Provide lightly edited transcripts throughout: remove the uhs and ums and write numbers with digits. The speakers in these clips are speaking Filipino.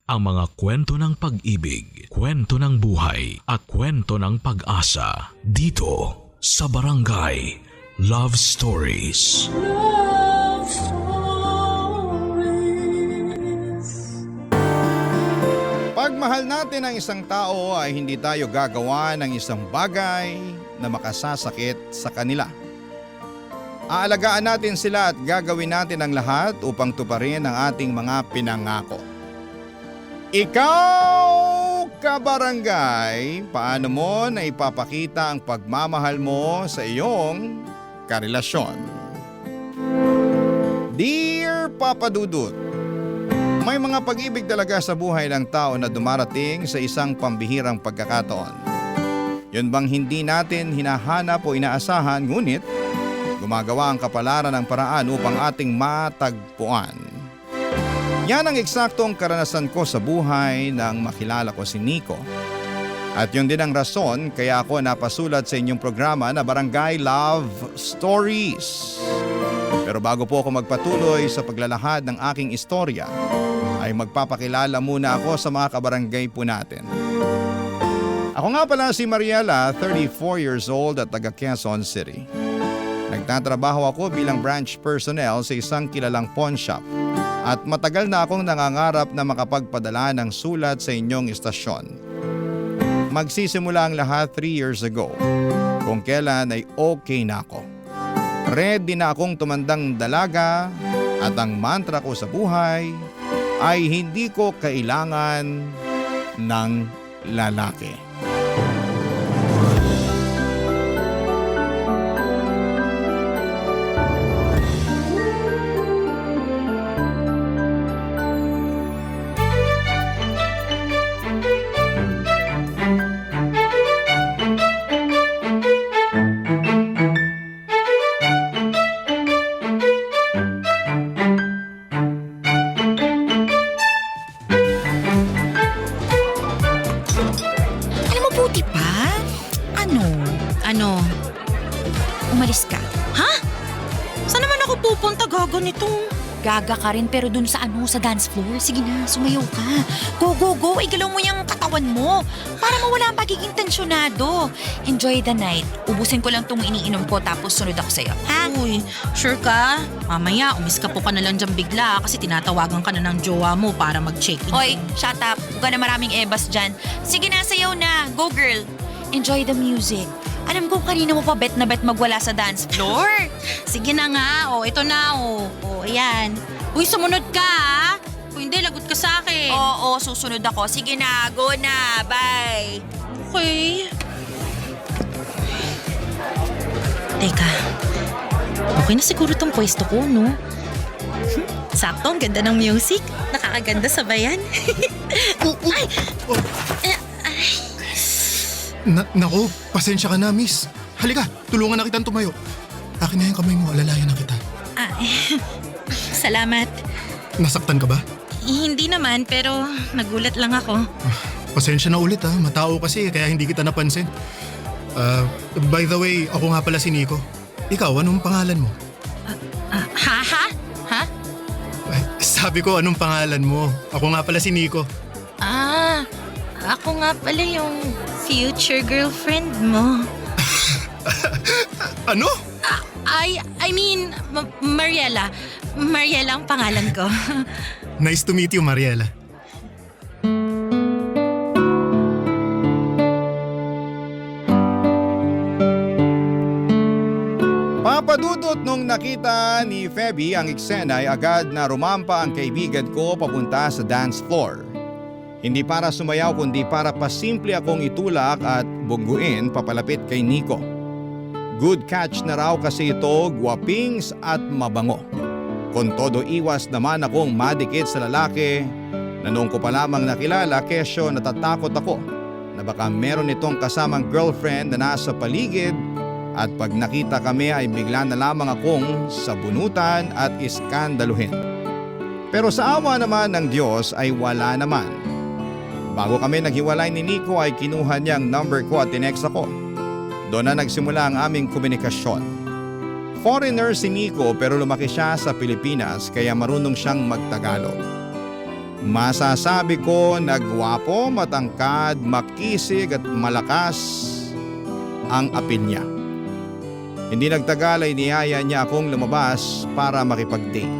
ang mga kwento ng pag-ibig, kwento ng buhay at kwento ng pag-asa dito sa Barangay Love Stories. Love Stories. Pag mahal natin ang isang tao ay hindi tayo gagawa ng isang bagay na makasasakit sa kanila. Aalagaan natin sila at gagawin natin ang lahat upang tuparin ang ating mga pinangako. Ikaw, kabarangay, paano mo na ipapakita ang pagmamahal mo sa iyong karelasyon? Dear Papa Dudut, may mga pag-ibig talaga sa buhay ng tao na dumarating sa isang pambihirang pagkakataon. Yun bang hindi natin hinahanap o inaasahan, ngunit gumagawa ang kapalaran ng paraan upang ating matagpuan. Yan ang eksaktong karanasan ko sa buhay nang makilala ko si Nico. At yun din ang rason kaya ako napasulat sa inyong programa na Barangay Love Stories. Pero bago po ako magpatuloy sa paglalahad ng aking istorya, ay magpapakilala muna ako sa mga kabarangay po natin. Ako nga pala si Mariela, 34 years old at taga Quezon City. Nagtatrabaho ako bilang branch personnel sa isang kilalang pawn shop at matagal na akong nangangarap na makapagpadala ng sulat sa inyong istasyon. Magsisimula ang lahat 3 years ago, kung kailan ay okay na ako. Ready na akong tumandang dalaga at ang mantra ko sa buhay ay hindi ko kailangan ng lalaki. Umalis ka. Ha? Saan naman ako pupunta? Gago nitong... Gaga ka rin pero dun sa sa dance floor. Sige na, sumayaw ka. Go, go, go. Igalaw mo yung katawan mo para mawala ang pagiging tensyonado. Enjoy the night. Ubusin ko lang tong iniinom ko tapos sunod ako sa'yo. Ha? Uy, sure ka? Mamaya, umiskapo ka na lang dyan bigla kasi tinatawagan ka na ng jowa mo para mag-check-in. Hoy, shut up. Huwag ka na maraming ebas dyan. Sige na, sayaw na. Go, girl. Enjoy the music. Alam ko kanina mo pa bet na bet magwala sa dance floor. Sige na nga. O, ito na. O, ayan. Uy, sumunod ka ha? Kung hindi, lagot ka sa akin. Oo, susunod ako. Sige na, go na. Bye. Okay. Teka. Okay na siguro tong pwesto ko, no? Sakto, ang ganda ng music. Nakakaganda sa bayan. Ay! Naku, pasensya ka na, miss. Halika, tulungan na kitang tumayo. Akin na yung kamay mo, alalayan na kita. Salamat. Nasaktan ka ba? Hindi naman, pero nagulat lang ako. Pasensya na ulit ha, matao kasi kaya hindi kita napansin. By the way, ako nga pala si Nico. Ikaw, anong pangalan mo? Ha? Sabi ko, anong pangalan mo? Ako nga pala si Nico. Ako nga pala yung future girlfriend mo. Ano? I mean, Mariela. Mariela ang pangalan ko. Nice to meet you, Mariela. Papadudot nung nakita ni Feby ang eksena ay agad na rumampa ang kaibigan ko papunta sa dance floor. Hindi para sumayaw kundi para pasimple akong itulak at bungguin papalapit kay Nico. Good catch na raw kasi ito, guwapings at mabango. Kung todo iwas naman akong madikit sa lalaki na noong ko pa lamang nakilala kesyo natatakot ako na baka meron itong kasamang girlfriend na nasa paligid at pag nakita kami ay bigla na lamang akong sabunutan at iskandaluhin. Pero sa awa naman ng Diyos ay wala naman. Bago kami naghiwalay ni Nico ay kinuha niya ang number ko at tinext ako. Doon na nagsimula ang aming komunikasyon. Foreigner si Nico pero lumaki siya sa Pilipinas kaya marunong siyang magtagalog. Masasabi ko na gwapo, matangkad, makisig at malakas ang apil niya. Hindi nagtagal ay niyaya niya akong lumabas para makipag-date.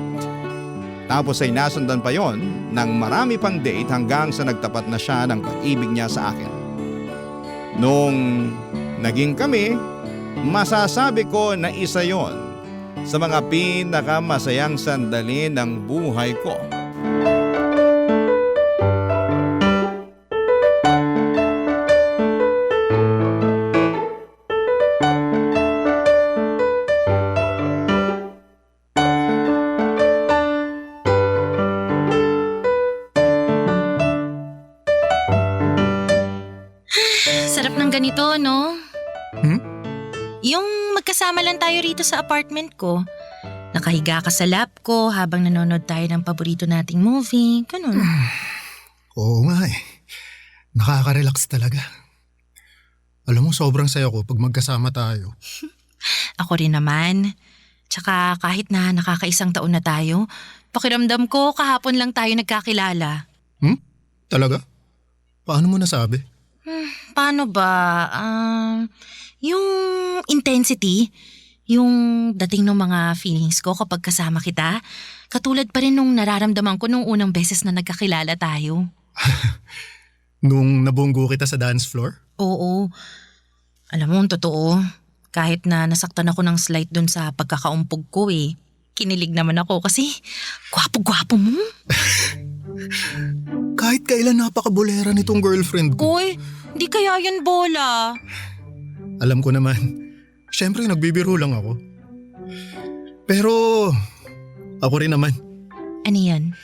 Tapos ay nasundan pa yon ng marami pang date hanggang sa nagtapat na siya ng pag-ibig niya sa akin. Nung naging kami, masasabi ko na isa yon sa mga pinakamasayang sandali ng buhay ko. Sarap ng ganito, no? Hmm? Yung magkasama lang tayo rito sa apartment ko. Nakahiga ka sa lap ko habang nanonood tayo ng paborito nating movie. Ganun. Oo nga eh. Nakaka-relax talaga. Alam mo, sobrang saya ko pag magkasama tayo. Ako rin naman. Tsaka kahit na nakakaisang taon na tayo, pakiramdam ko kahapon lang tayo nagkakilala. Talaga? Paano mo nasabi? Paano ba? Yung intensity, yung dating ng mga feelings ko kapag kasama kita, katulad pa rin nung nararamdaman ko nung unang beses na nagkakilala tayo. Nung nabunggo kita sa dance floor? Oo. Alam mo, ang totoo, kahit na nasaktan ako ng slight dun sa pagkakaumpog ko kinilig naman ako kasi gwapo-gwapo mo. Kahit kailan napakabulera nitong girlfriend ko. Uy, di kaya yun bola. Alam ko naman. Siyempre, nagbibiro lang ako. Pero, ako rin naman. Ano yan?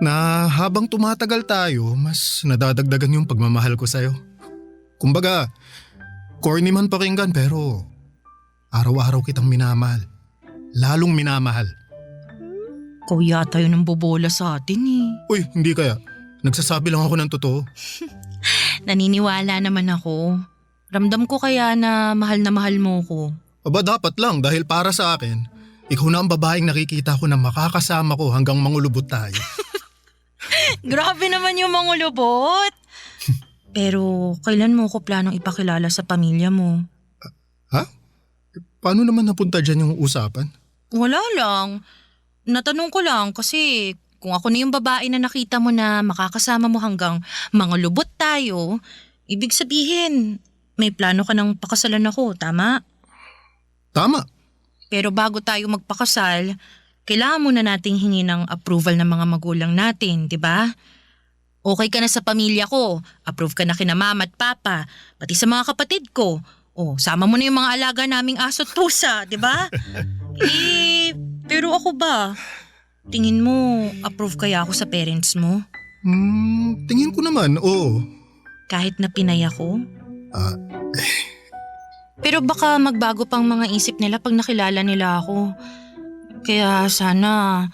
Na habang tumatagal tayo, mas nadadagdagan yung pagmamahal ko sa'yo. Kumbaga, corny man pakinggan pero araw-araw kitang minamahal. Lalong minamahal. Ikaw yata yun ang bobola sa atin Uy, hindi kaya. Nagsasabi lang ako ng totoo. Naniniwala naman ako. Ramdam ko kaya na mahal mo ko. Aba dapat lang dahil para sa akin, ikaw na ang babaeng nakikita ko na makakasama ko hanggang mangulubot tayo. Grabe naman yung mangulubot. Pero kailan mo ko planong ipakilala sa pamilya mo? Ha? Paano naman napunta dyan yung usapan? Wala lang. Natanong ko lang kasi kung ako na yung babae na nakita mo na makakasama mo hanggang mangulubot tayo, ibig sabihin may plano ka ng pakasalan ako, tama? Tama. Pero bago tayo magpakasal, kailangan muna nating hingi ng approval ng mga magulang natin, di ba? Okay ka na sa pamilya ko, approve ka na kina mama at papa, pati sa mga kapatid ko. Sama mo na yung mga alaga naming aso at pusa, di ba? Pero ako ba? Tingin mo, approve kaya ako sa parents mo? Tingin ko naman, oo. Kahit na pinay ako? Pero baka magbago pang mga isip nila pag nakilala nila ako. Kaya sana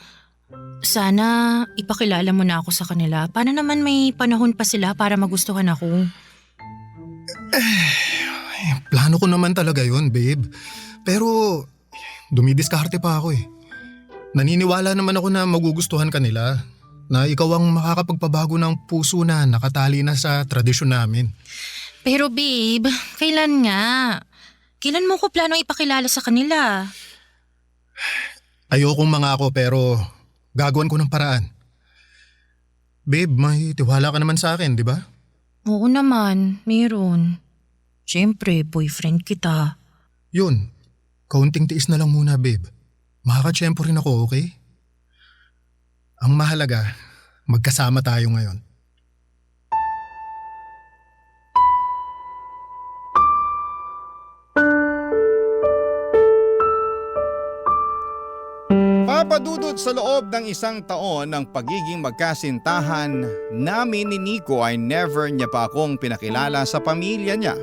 ipakilala mo na ako sa kanila. Paano naman may panahon pa sila para magustuhan ako? Plano ko naman talaga yun, babe. Pero dumidiskarte pa ako . Naniniwala naman ako na magugustuhan ka nila. Na ikaw ang makakapagpabago ng puso na nakatali na sa tradisyon namin. Pero babe, kailan nga? Kailan mo ko planong ipakilala sa kanila? Ayokong mangako pero gagawan ko ng paraan. Babe, may tiwala ka naman sa akin, di ba? Oo naman, meron. Siyempre, boyfriend kita. Yun, kaunting tiis na lang muna, babe. Makakatsyempo rin ako, okay? Ang mahalaga, magkasama tayo ngayon. Papadudod sa loob ng isang taon ng pagiging magkasintahan namin ni Nico ay never niya pa akong pinakilala sa pamilya niya.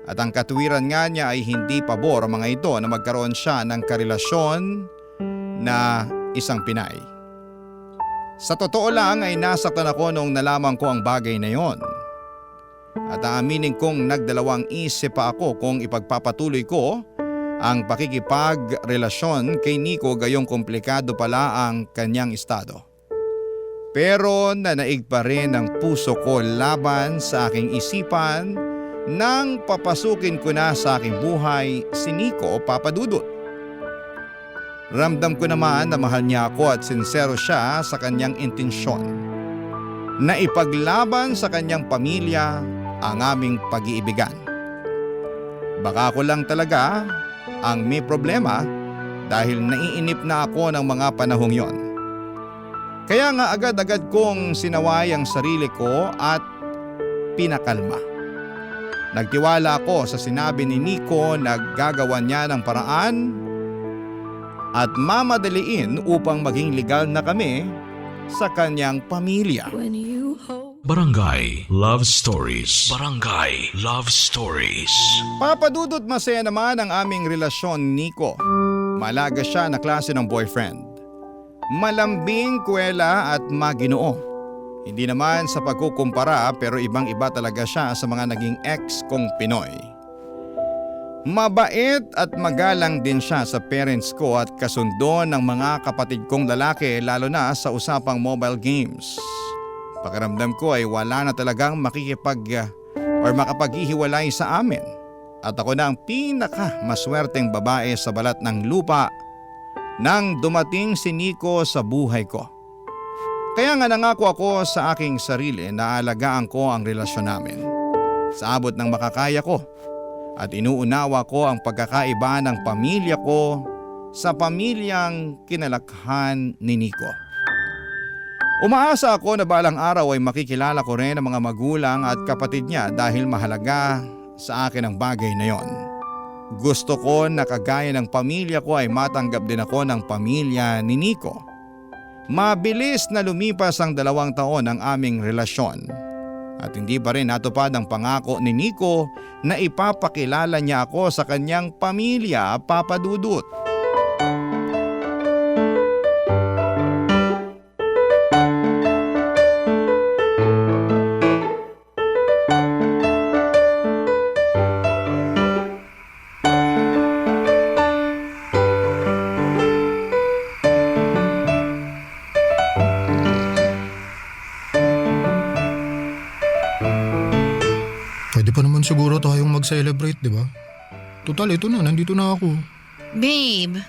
At ang katuwiran nga niya ay hindi pabor ang mga ito na magkaroon siya ng karelasyon na isang Pinay. Sa totoo lang ay nasaktan ako nung nalaman ko ang bagay na yon. At aaminin kong nagdalawang isip pa ako kung ipagpapatuloy ko ang pakikipagrelasyon kay Nico gayong komplikado pala ang kanyang estado. Pero nanaig pa rin ang puso ko laban sa aking isipan nang papasukin ko na sa aking buhay si Nico o Papa Dudut. Ramdam ko naman na mahal niya ako at sincero siya sa kanyang intensyon na ipaglaban sa kanyang pamilya ang aming pag-iibigan. Baka ako lang talaga ang may problema dahil naiinip na ako ng mga panahong yon. Kaya nga agad-agad kong sinaway ang sarili ko at pinakalma. Nagtiwala ako sa sinabi ni Nico na gagawa niya ng paraan at mamadaliin upang maging legal na kami sa kanyang pamilya. when you hold Barangay Love Stories. Barangay Love Stories. Papadudot masaya naman ang aming relasyon ni Nico. Malaga siya na klase ng boyfriend. Malambing, kuwela at maginoo. Hindi naman sa pagkukumpara pero ibang-iba talaga siya sa mga naging ex kong Pinoy. Mabait at magalang din siya sa parents ko at kasundo ng mga kapatid kong lalaki lalo na sa usapang mobile games. Pakiramdam ko ay wala na talagang makapaghihiwalay sa amin. At ako na ang pinakamaswerteng babae sa balat ng lupa nang dumating si Nico sa buhay ko. Kaya nga nangako ako sa aking sarili na alagaan ko ang relasyon namin sa abot ng makakaya ko at inuunawa ko ang pagkakaiba ng pamilya ko sa pamilyang kinalakhan ni Nico. Umaasa ako na balang araw ay makikilala ko rin ang mga magulang at kapatid niya dahil mahalaga sa akin ang bagay na yon. Gusto ko na kagaya ng pamilya ko ay matanggap din ako ng pamilya ni Nico. Mabilis na lumipas ang 2 taon ng aming relasyon at hindi pa rin natupad ang pangako ni Nico na ipapakilala niya ako sa kanyang pamilya, Papa Dudut. Pwede pa naman siguro tayong mag-celebrate, di ba? Total, ito na, nandito na ako. Babe,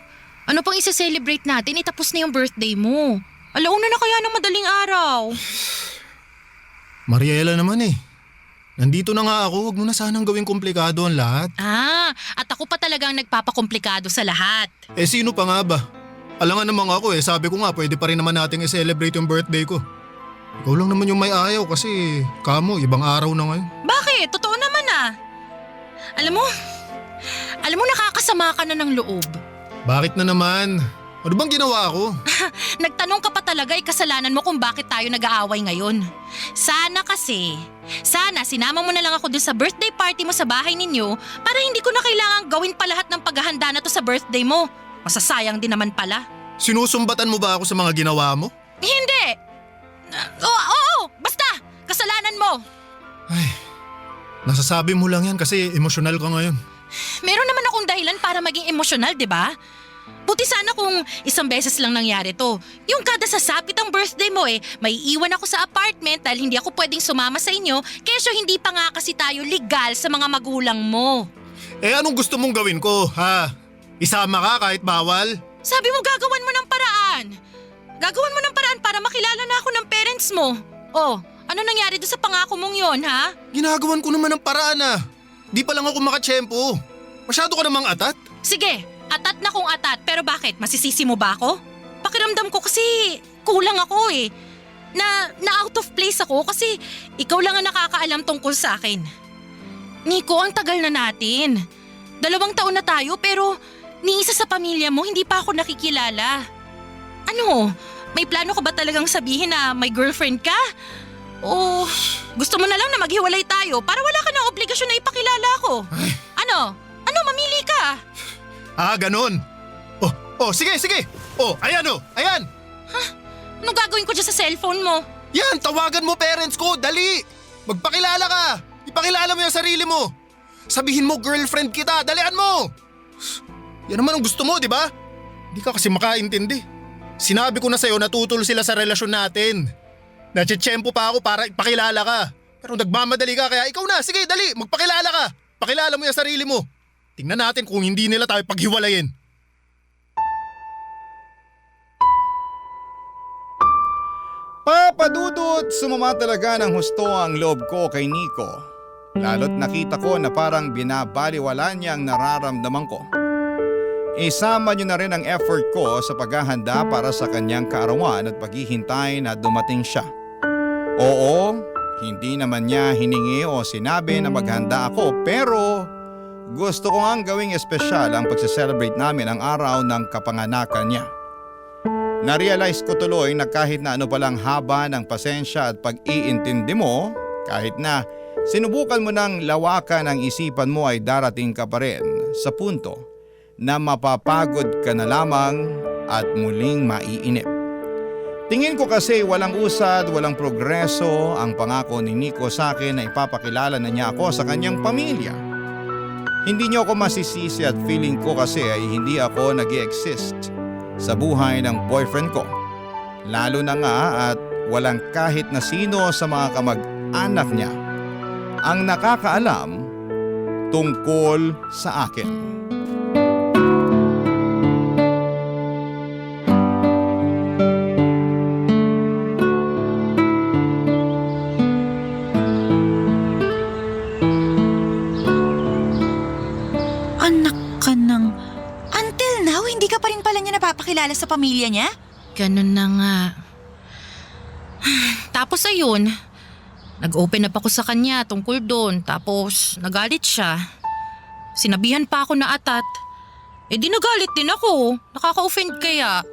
ano pang isa-celebrate natin? Itapos na yung birthday mo. Alauna na kaya ng madaling araw. Mariela naman eh. Nandito na nga ako, wag mo na sanang gawing komplikado ang lahat. At ako pa talagang nagpapakomplikado sa lahat. Eh sino pa nga ba? Alangan naman ako eh, sabi ko nga pwede pa rin naman nating i-celebrate yung birthday ko. Ikaw lang naman yung may ayaw kasi kamo, ibang araw na ngayon. Bakit? Totoo naman ah. Alam mo nakakasama ka na ng loob. Bakit na naman? Ano bang ginawa ko? Nagtanong ka pa talaga kasalanan mo kung bakit tayo nag-aaway ngayon. Sana sinama mo na lang ako dun sa birthday party mo sa bahay ninyo para hindi ko na kailangang gawin pa lahat ng paghahanda na to sa birthday mo. Masasayang din naman pala. Sinusumbatan mo ba ako sa mga ginawa mo? Hindi! Oo! Basta! Kasalanan mo! Ay, nasasabi mo lang yan kasi emosyonal ka ngayon. Meron naman akong dahilan para maging emosyonal, di ba? Buti sana kung isang beses lang nangyari to. Yung kada sasapit ang birthday mo may iwan ako sa apartment dahil hindi ako pwedeng sumama sa inyo kesyo hindi pa nga kasi tayo legal sa mga magulang mo. Eh anong gusto mong gawin ko, ha? Isama ka kahit bawal? Sabi mo gagawan mo ng paraan. Gagawan mo ng paraan para makilala na ako ng parents mo. Oh, ano nangyari doon sa pangako mong yon, ha? Ginagawan ko naman ng paraan ah. Di pa lang ako makatsyempo. Masyado ka namang atat. Sige, atat na kung atat. Pero bakit? Masisisi mo ba ako? Pakiramdam ko kasi kulang ako Na out of place ako kasi ikaw lang ang nakakaalam tungkol sa akin. Nico, ang tagal na natin. 2 taon na tayo pero ni isa sa pamilya mo hindi pa ako nakikilala. Ano? May plano ka ba talagang sabihin na may girlfriend ka? O gusto mo na lang na maghiwalay tayo para wala ka ng obligasyon na ipakilala ako? Ano? Mamili ka? Ganun. Oh, sige. Ayan. Anong gagawin ko dyan sa cellphone mo? Yan, tawagan mo parents ko, dali. Magpakilala ka. Ipakilala mo yung sarili mo. Sabihin mo girlfriend kita, dalian mo. Yan naman ang gusto mo, di ba? Hindi ka kasi makaintindi. Sinabi ko na sa'yo na tutol sila sa relasyon natin. Nachitsyempo pa ako para ipakilala ka. Pero nagmamadali ka kaya ikaw na. Sige, dali, magpakilala ka. Pakilala mo yung sarili mo. Tingnan natin kung hindi nila tayo paghiwalayin. Papadudot, sumama talaga ng husto ang loob ko kay Nico. Lalo't nakita ko na parang binabaliwala niya ang nararamdaman ko. Isama niyo na rin ang effort ko sa paghahanda para sa kanyang kaarawan at paghihintay na dumating siya. Oo, hindi naman niya hiningi o sinabi na maghanda ako pero gusto ko ngang gawing espesyal ang pagse-celebrate namin ang araw ng kapanganakan niya. Narealize ko tuloy na kahit na ano palang haba ng pasensya at pag-iintindi mo, kahit na sinubukan mo ng lawakan ang isipan mo ay darating ka pa rin sa punto na mapapagod ka na lamang at muling maiinip. Tingin ko kasi walang usad, walang progreso ang pangako ni Nico sa akin na ipapakilala na niya ako sa kanyang pamilya. Hindi niyo ako masisisi at feeling ko kasi ay hindi ako nag-i-exist sa buhay ng boyfriend ko. Lalo na nga at walang kahit na sino sa mga kamag-anak niya ang nakakaalam tungkol sa akin. Napapakilala sa pamilya niya? Ganun na nga. Tapos ayun, nag-open up ako sa kanya tungkol doon. Tapos nagalit siya. Sinabihan pa ako na atat. Eh di nagalit din ako. Nakaka-offend kaya.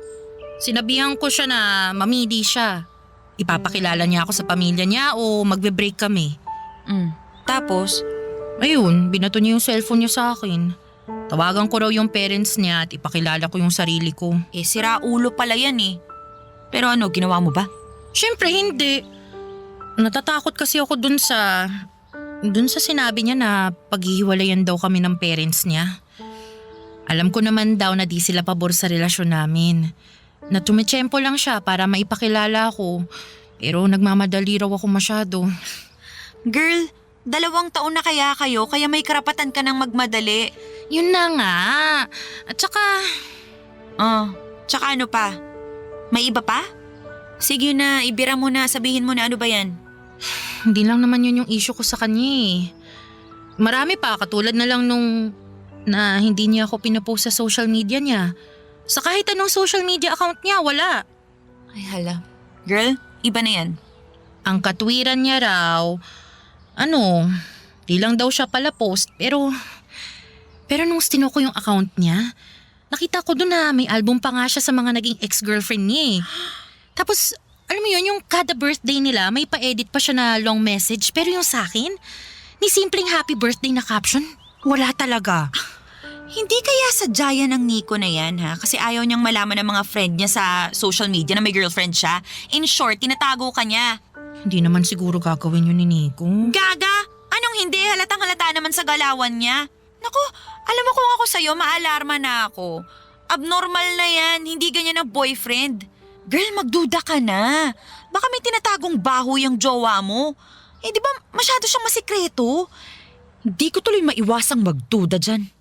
Sinabihan ko siya na mamili siya. Ipapakilala niya ako sa pamilya niya o magbe-break kami. Tapos? Ayun, binato niya yung cellphone niya sa akin. Tawagan ko raw yung parents niya at ipakilala ko yung sarili ko. Eh, sira ulo pala yan eh. Pero ano, ginawa mo ba? Siyempre hindi. Natatakot kasi ako dun sa sinabi niya na paghihiwalayan daw kami ng parents niya. Alam ko naman daw na di sila pabor sa relasyon namin. Na tumitsyempo lang siya para maipakilala ako. Pero nagmamadali raw ako masyado. Girl, 2 taon na kaya kayo kaya may karapatan ka ng magmadali. Yun na nga. At saka… Tsaka ano pa? May iba pa? Sige na, ibira mo na, sabihin mo na ano ba yan? Hindi lang naman yun yung issue ko sa kanya eh. Marami pa, katulad na lang nung na hindi niya ako pinapost sa social media niya. Sa kahit anong social media account niya, wala. Ay hala. Girl, iba na yan. Ang katwiran niya raw, di lang daw siya pala post pero nung stino ko yung account niya, nakita ko doon na may album pa nga siya sa mga naging ex-girlfriend niya eh. Tapos, alam mo yun, yung kada birthday nila, may pa-edit pa siya na long message. Pero yung sa akin, ni simpleng happy birthday na caption, wala talaga. Hindi kaya sadya yan ng Nico na yan ha? Kasi ayaw niyang malaman ng mga friend niya sa social media na may girlfriend siya. In short, tinatago ka niya. Hindi naman siguro gagawin yun ni Nico. Gaga! Anong hindi? Halatang-halata naman sa galawan niya. Naku, alam mo kung ako sa'yo, maalarma na ako. Abnormal na yan, hindi ganyan ang boyfriend. Girl, magduda ka na. Baka may tinatagong baho yung jowa mo. Eh di ba masyado siyang masikreto? Hindi ko tuloy maiwasang magduda dyan.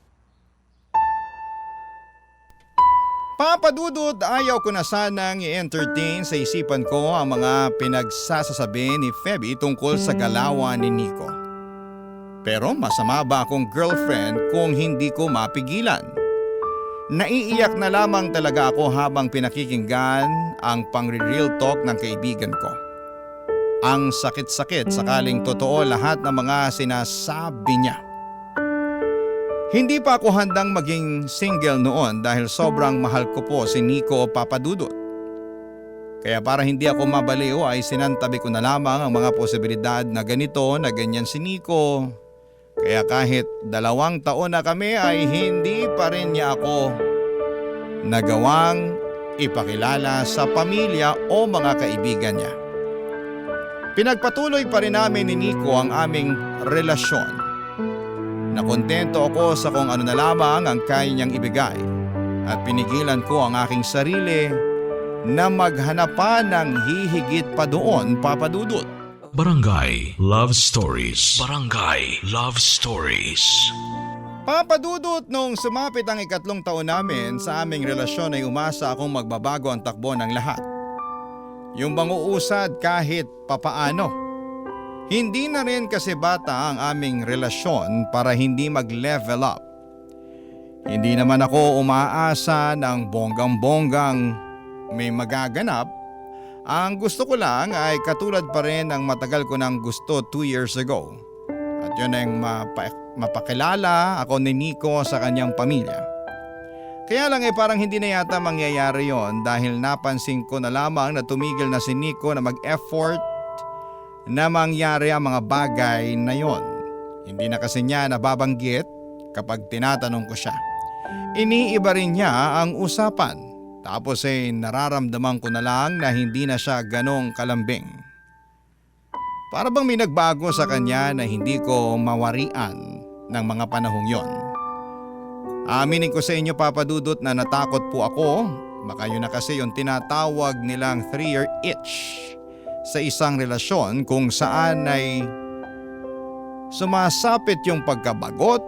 Papadudot, ayaw ko na sanang i-entertain sa isipan ko ang mga pinagsasasabi ni Feby tungkol sa galawan ni Nico. Pero masama ba akong girlfriend kung hindi ko mapigilan? Naiiyak na lamang talaga ako habang pinakikinggan ang pang-real talk ng kaibigan ko. Ang sakit-sakit sakaling totoo lahat ng mga sinasabi niya. Hindi pa ako handang maging single noon dahil sobrang mahal ko po si Nico Papadudot. Kaya para hindi ako mabaliw ay sinantabi ko na lamang ang mga posibilidad na ganito na ganyan si Nico. Kaya kahit 2 taon na kami ay hindi pa rin niya ako nagawang ipakilala sa pamilya o mga kaibigan niya. Pinagpatuloy pa rin namin ni Nico ang aming relasyon. Nakontento ako sa kung ano na lamang ang kaya niyang ibigay at pinigilan ko ang aking sarili na maghanap pa ng hihigit pa doon, Papa Dudut. Barangay Love Stories. Barangay Love Stories. Papa Dudut, nung sumapit ang 3 taon namin sa aming relasyon ay umasa akong magbabago ang takbo ng lahat. Yung bang uusad kahit papaano. Hindi na rin kasi bata ang aming relasyon para hindi mag-level up. Hindi naman ako umaasa ng bonggang-bonggang may magaganap. Ang gusto ko lang ay katulad pa rin ng matagal ko nang gusto 2 years ago. At yun ang mapakilala ako ni Nico sa kanyang pamilya. Kaya lang parang hindi na yata mangyayari yon dahil napansin ko na lamang na tumigil na si Nico na mag-effort na mangyari ang mga bagay na yon. Hindi na kasi niya nababanggit kapag tinatanong ko siya. Iniiba rin niya ang usapan. Tapos nararamdaman ko na lang na hindi na siya ganong kalambing. Para bang may nagbago sa kanya na hindi ko mawarian ng mga panahong yon. Aminin ko sa inyo, Papa Dudut, na natakot po ako. Baka yun na kasi yung tinatawag nilang 3-year itch sa isang relasyon kung saan ay sumasapit yung pagkabagot,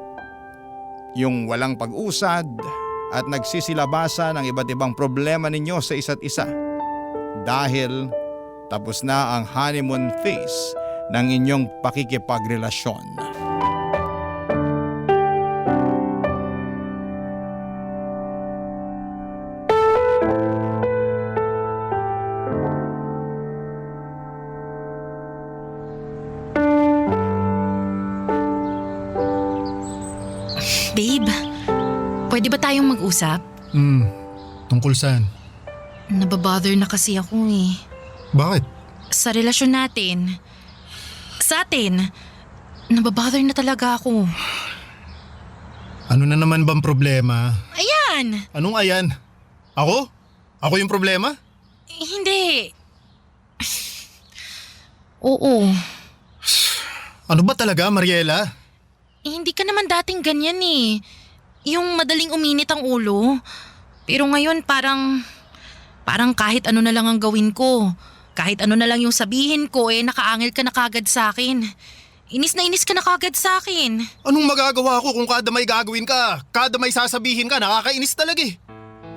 yung walang pag-usad at nagsisilabasa ng iba't ibang problema ninyo sa isa't isa. Dahil tapos na ang honeymoon phase ng inyong pakikipagrelasyon. Babe, pwede ba tayong mag-usap? Tungkol saan? Nababother na kasi ako eh. Bakit? Sa relasyon natin. Sa atin. Nababother na talaga ako. Ano na naman bang problema? Ayan! Anong ayan? Ako? Ako yung problema? Hindi. Oo. Ano ba talaga, Mariela? Hindi ka naman dating ganyan eh. Yung madaling uminit ang ulo. Pero ngayon parang kahit ano na lang ang gawin ko. Kahit ano na lang yung sabihin ko nakaangil ka na kagad sa akin. Inis na inis ka na kagad sa akin. Anong magagawa ko kung kada may gagawin ka, kada may sasabihin ka, nakakainis talaga eh.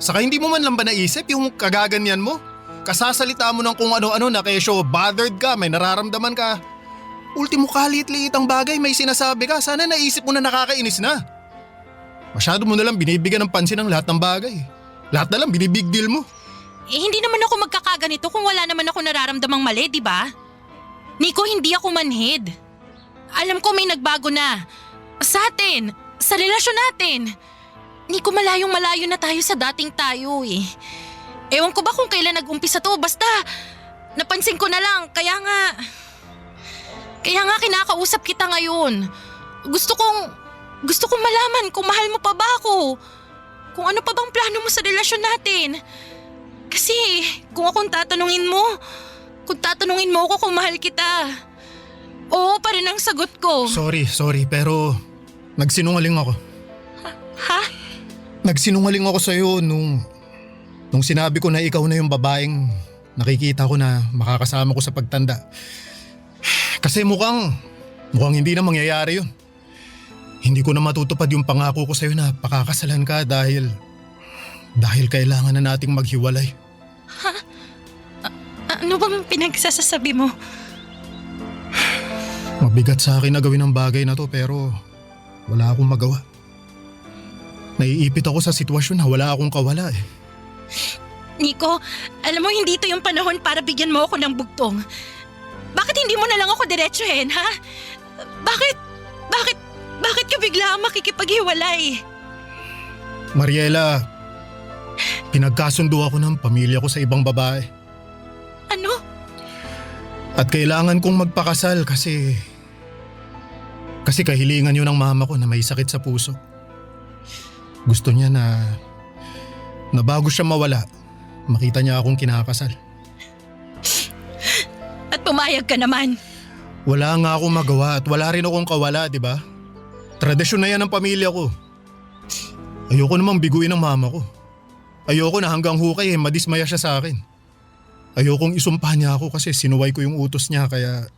Saka hindi mo man lang ba naisip yung kagaganyan mo? Kasasalita mo ng kung ano-ano na kesyo bothered ka, may nararamdaman ka. Ultimo kalit-liit ang bagay, may sinasabi ka, sana naisip mo na nakakainis na. Masyado mo na lang binibigyan ng pansin ang lahat ng bagay. Lahat na lang binibig deal mo. Hindi naman ako magkakaganito kung wala naman ako nararamdamang mali, di ba? Nico, hindi ako manhid. Alam ko may nagbago na. Sa atin, sa relasyon natin. Nico, malayong-malayo na tayo sa dating tayo eh. Ewan ko ba kung kailan nag-umpisa to, basta napansin ko na lang, kaya nga kinakausap kita ngayon. Gusto kong malaman kung mahal mo pa ba ako. Kung ano pa bang plano mo sa relasyon natin. Kasi kung tatanungin mo ako kung mahal kita. Oo pa rin ang sagot ko. Sorry, pero nagsinungaling ako. Ha? Nagsinungaling ako sa'yo nung sinabi ko na ikaw na yung babaeng nakikita ko na makakasama ko sa pagtanda. Kasi mukhang hindi na mangyayari yun. Hindi ko na matutupad yung pangako ko sa'yo na pakakasalan ka dahil kailangan na nating maghiwalay. Ha? Ano bang pinagsasasabi mo? Mabigat sa akin na gawin ang bagay na to pero wala akong magawa. Naiipit ako sa sitwasyon na wala akong kawala eh. Nico, alam mo hindi ito yung panahon para bigyan mo ako ng bugtong. Bakit hindi mo na lang ako diretsuhin, ha? Bakit ka bigla makikipaghiwalay? Mariela, pinagkasundo ako ng pamilya ko sa ibang babae. Ano? At kailangan kong magpakasal kasi kahilingan yun ng mama ko na may sakit sa puso. Gusto niya na bago siya mawala, makita niya akong kinakasal. At pumayag ka naman. Wala nga akong magawa at wala rin akong kawala, di ba? Tradisyon na yan ng pamilya ko. Ayoko namang biguin ng mama ko. Ayoko na hanggang hukay madismaya siya sa akin. Ayokong isumpa niya ako kasi sinuway ko yung utos niya kaya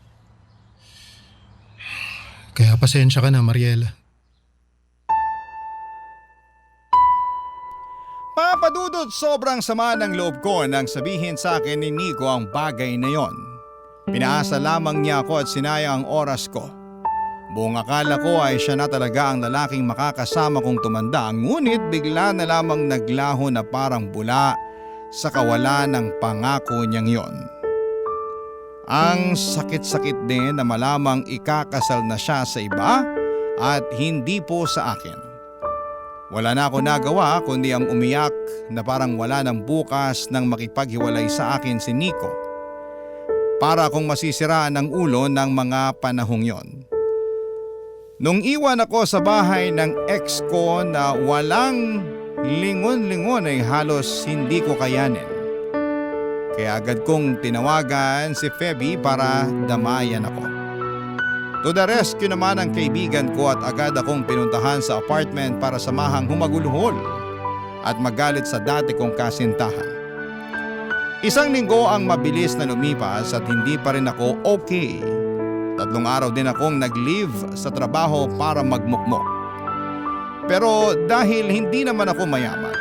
pasensya ka na, Mariela. Papadudot, sobrang sama ng loob ko nang sabihin sa akin ni Nico ang bagay na yon. Pinaasa lamang niya ako at sinayang ang oras ko. Buong akala ko ay siya na talaga ang lalaking makakasama kong tumanda, ngunit bigla na lamang naglaho na parang bula sa kawalan ng pangako niyang yon. Ang sakit-sakit din na malamang ikakasal na siya sa iba at hindi po sa akin. Wala na ako nagawa kundi ang umiyak na parang wala ng bukas nang makipaghiwalay sa akin si Nico. Para akong masisiraan ng ulo ng mga panahong yon. Nung iwan ako sa bahay ng ex ko na walang lingon-lingon ay halos hindi ko kayanin. Kaya agad kong tinawagan si Feby para damayan ako. To the rescue naman ang kaibigan ko at agad akong pinuntahan sa apartment para samahang humagulhol at magalit sa dati kong kasintahan. Isang linggo ang mabilis na lumipas at hindi pa rin ako okay. 3 araw din akong nag-leave sa trabaho para magmukmok. Pero dahil hindi naman ako mayaman,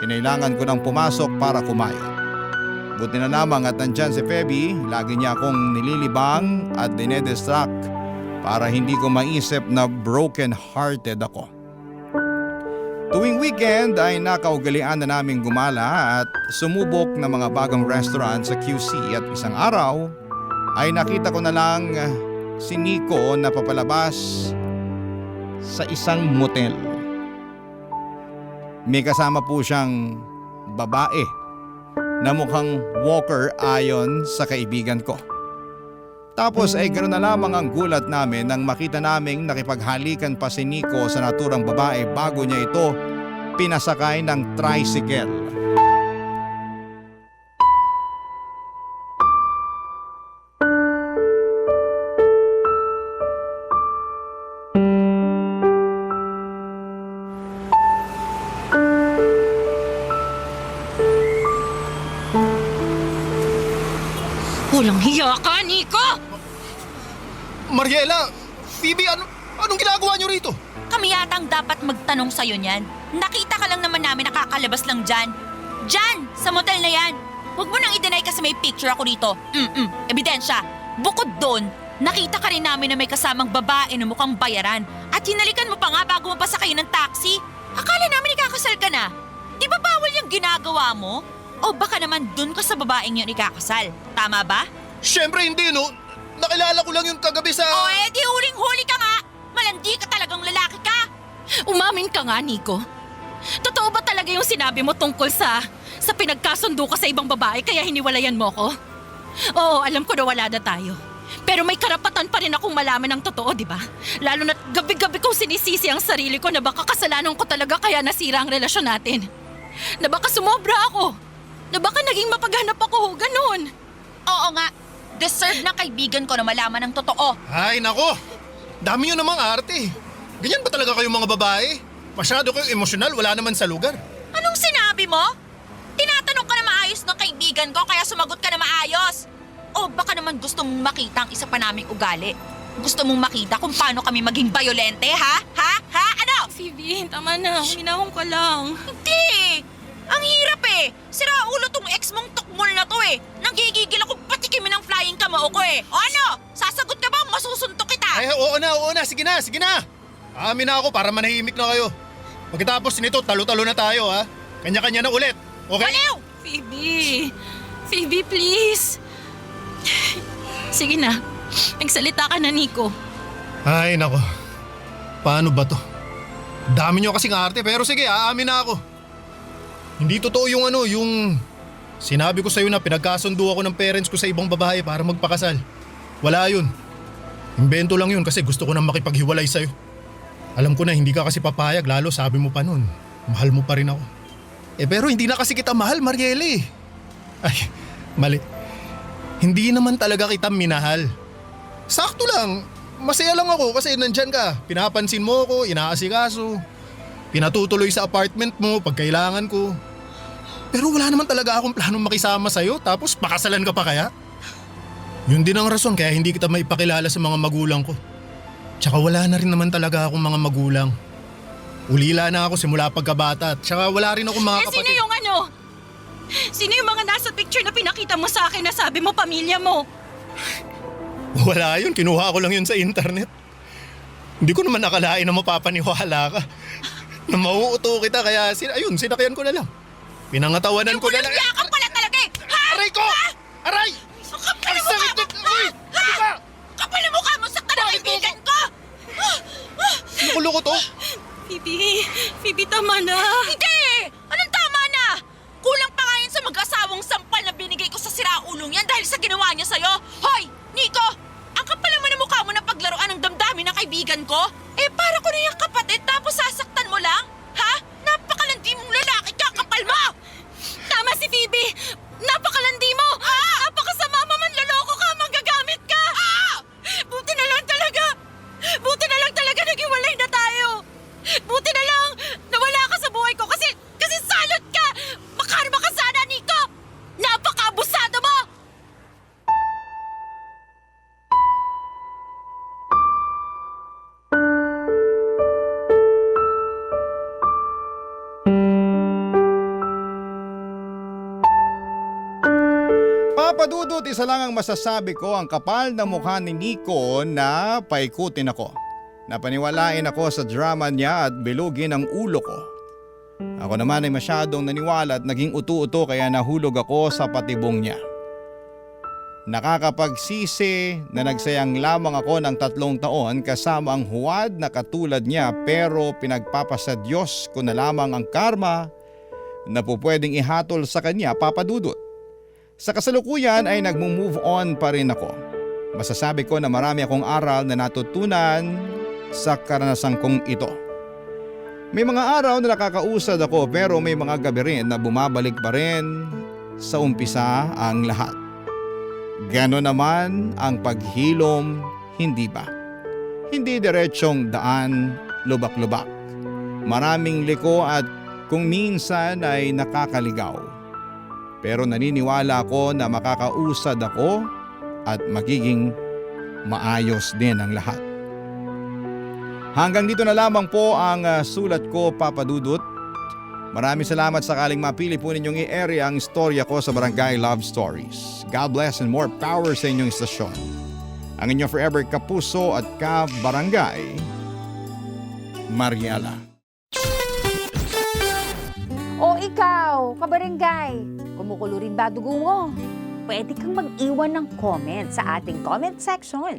kinailangan ko nang pumasok para kumain. Buti na lamang at nandyan si Feby, lagi niya akong nililibang at dinedistract para hindi ko maisip na broken-hearted ako. Tuwing weekend ay nakaugalian na naming gumala at sumubok ng mga bagong restaurant sa QC at isang araw ay nakita ko na lang si Nico na papalabas sa isang motel. May kasama po siyang babae na mukhang walker ayon sa kaibigan ko. Tapos ay ganoon na lamang ang gulat namin nang makita naming nakipaghalikan pa si Nico sa naturang babae bago niya ito pinasakay ng tricycle. Walang hiya ka, Nico! Mariela! Phoebe, anong ginagawa niyo rito? Kami yatang dapat magtanong sa'yo niyan. Nakita ka lang naman namin nakakalabas lang dyan. Dyan! Sa motel na yan! Huwag mo nang i-deny kasi may picture ako rito. Ebidensya. Bukod doon, nakita ka rin namin na may kasamang babae na mukhang bayaran. At hinalikan mo pa nga bago mo pasakay ng taxi. Akala namin ikakasal ka na. Di ba bawal yung ginagawa mo? O baka naman dun ka sa babaeng yun ikakasal. Tama ba? Siyempre hindi, no? Nakilala ko lang yung kagabi sa... O di huling-huli ka nga! Malandi ka talagang lalaki ka! Umamin ka nga, Nico. Totoo ba talaga yung sinabi mo tungkol sa pinagkasundo ka sa ibang babae kaya hiniwalayan mo ko? Oo, alam ko na wala na tayo. Pero may karapatan pa rin akong malaman ng totoo, di ba? Lalo na't gabi-gabi kong sinisisi ang sarili ko na baka kasalanan ko talaga kaya nasira ang relasyon natin. Na baka sumobra ako. Na baka naging mapaghanap ako, ganun. Oo nga, deserve ng kaibigan ko na malaman ng totoo. Ay, nako! Dami nyo namang arte. Ganyan ba talaga kayong mga babae? Masyado kayong emosyonal, wala naman sa lugar. Anong sinabi mo? Tinatanong ka na maayos ng kaibigan ko kaya sumagot ka na maayos. O baka naman gusto mong makita ang isa pa naming ugali. Gusto mong makita kung paano kami maging bayolente, ha? Ha? Ha? Ano? Phoebe, tama na. Huminahon ka lang. Hindi! Ang hirap eh! Sira ulo tong ex mong tukmol na to eh! Nanggigigil ako patikimin ang flying kamao ko eh! O ano? Sasagot ka ba? Masusuntok kita! Ay, oo na. Sige na. Amin na ako para manahimik na kayo. Pagkatapos nito, talo-talo na tayo, ha? Kanya-kanya na ulit, okay? Baliw! Phoebe, please. Sige na. Magsalita ka na, Nico. Ay, nako. Paano ba to? Dami nyo kasing arte pero sige, aamin na ako. Hindi totoo yung sinabi ko sa'yo na pinagkasundo ako ng parents ko sa ibang babae para magpakasal. Wala yun. Imbento lang yun kasi gusto ko nang makipaghiwalay sa'yo. Alam ko na hindi ka kasi papayag, lalo sabi mo pa nun, mahal mo pa rin ako. Pero hindi na kasi kita mahal, Mariela. Ay, mali. Hindi naman talaga kita minahal. Sakto lang, masaya lang ako kasi nandyan ka. Pinapansin mo ako, inaasikaso. Pinatutuloy sa apartment mo pag kailangan ko. Pero wala naman talaga akong planong makisama sa'yo tapos pakasalan ka pa kaya? Yun din ang rason kaya hindi kita maipakilala sa mga magulang ko. Tsaka wala na rin naman talaga akong mga magulang. Ulila na ako simula pagkabata. Tsaka wala rin akong mga kapatid. Sino yung ano? Sino yung mga nasa picture na pinakita mo sa akin na sabi mo pamilya mo? Wala yun, kinuha ko lang yun sa internet. Hindi ko naman nakalain na mapapaniwala ka. Na mauuto kita kaya sinakyan ko na lang. Pinangatawanan ko na lang. Yakap pala talaga eh! Ha? Aray ko! Aray! Ang kapal Ang na mukha sakit mo! na- Uy! Ano ba? Kapal na mukha mo! Sakta ng kaibigan ko! Nakulo ko to? Phoebe, tama na. Hindi! Anong tama na? Kulang pa nga yun sa mag-asawang sampal na binigay ko sa siraulong yan dahil sa ginawa niya sa'yo. Hoy, Nico! Ang kapal naman ng mukha mo na paglaruan ng damdamin ng kaibigan ko? Eh, para ko na yung kapatid tapos sasaktan mo lang? Ha? Napakalandi mong lalaki ka, kapal mo! Tama si Phoebe! Napakalandi mo! Napakasama mo, manloloko ka, manggagamit ka! Buti na lang talaga! Buti na lang talaga naghiwalay na tayo! Buti na lang nawala ka sa buhay ko kasi salot ka! Makarma ka sana, Nico! Napaka-abusado mo! Papa Dudut, isa lang ang masasabi ko, ang kapal na mukha ni Nico na paikutin ako. Napaniwalain ako sa drama niya at bilugin ang ulo ko. Ako naman ay masyadong naniwala at naging utu-uto kaya nahulog ako sa patibong niya. Nakakapagsisi na nagsayang lamang ako ng 3 taon kasama ang huwad na katulad niya, pero pinagpapasa Diyos ko na lamang ang karma na pupwedeng ihatol sa kanya, Papa Dudut. Sa kasalukuyan ay nagmo-move on pa rin ako. Masasabi ko na marami akong aral na natutunan sa karanasan kong ito. May mga araw na nakakausad ako pero may mga gabi rin na bumabalik pa rin sa umpisa ang lahat. Ganon naman ang paghilom, hindi ba? Hindi diretsong daan, lubak-lubak. Maraming liko at kung minsan ay nakakaligaw. Pero naniniwala ako na makakausad ako at magiging maayos din ang lahat. Hanggang dito na lamang po ang sulat ko, Papa Dudut. Maraming salamat sakaling mapili po ninyong i-area ang istorya ko sa Barangay Love Stories. God bless and more power sa inyong istasyon. Ang inyong forever kapuso at ka-barangay, Mariela. O ikaw, kabarangay, kumukulo rin ba dugo mo? Pwede kang mag-iwan ng comment sa ating comment section.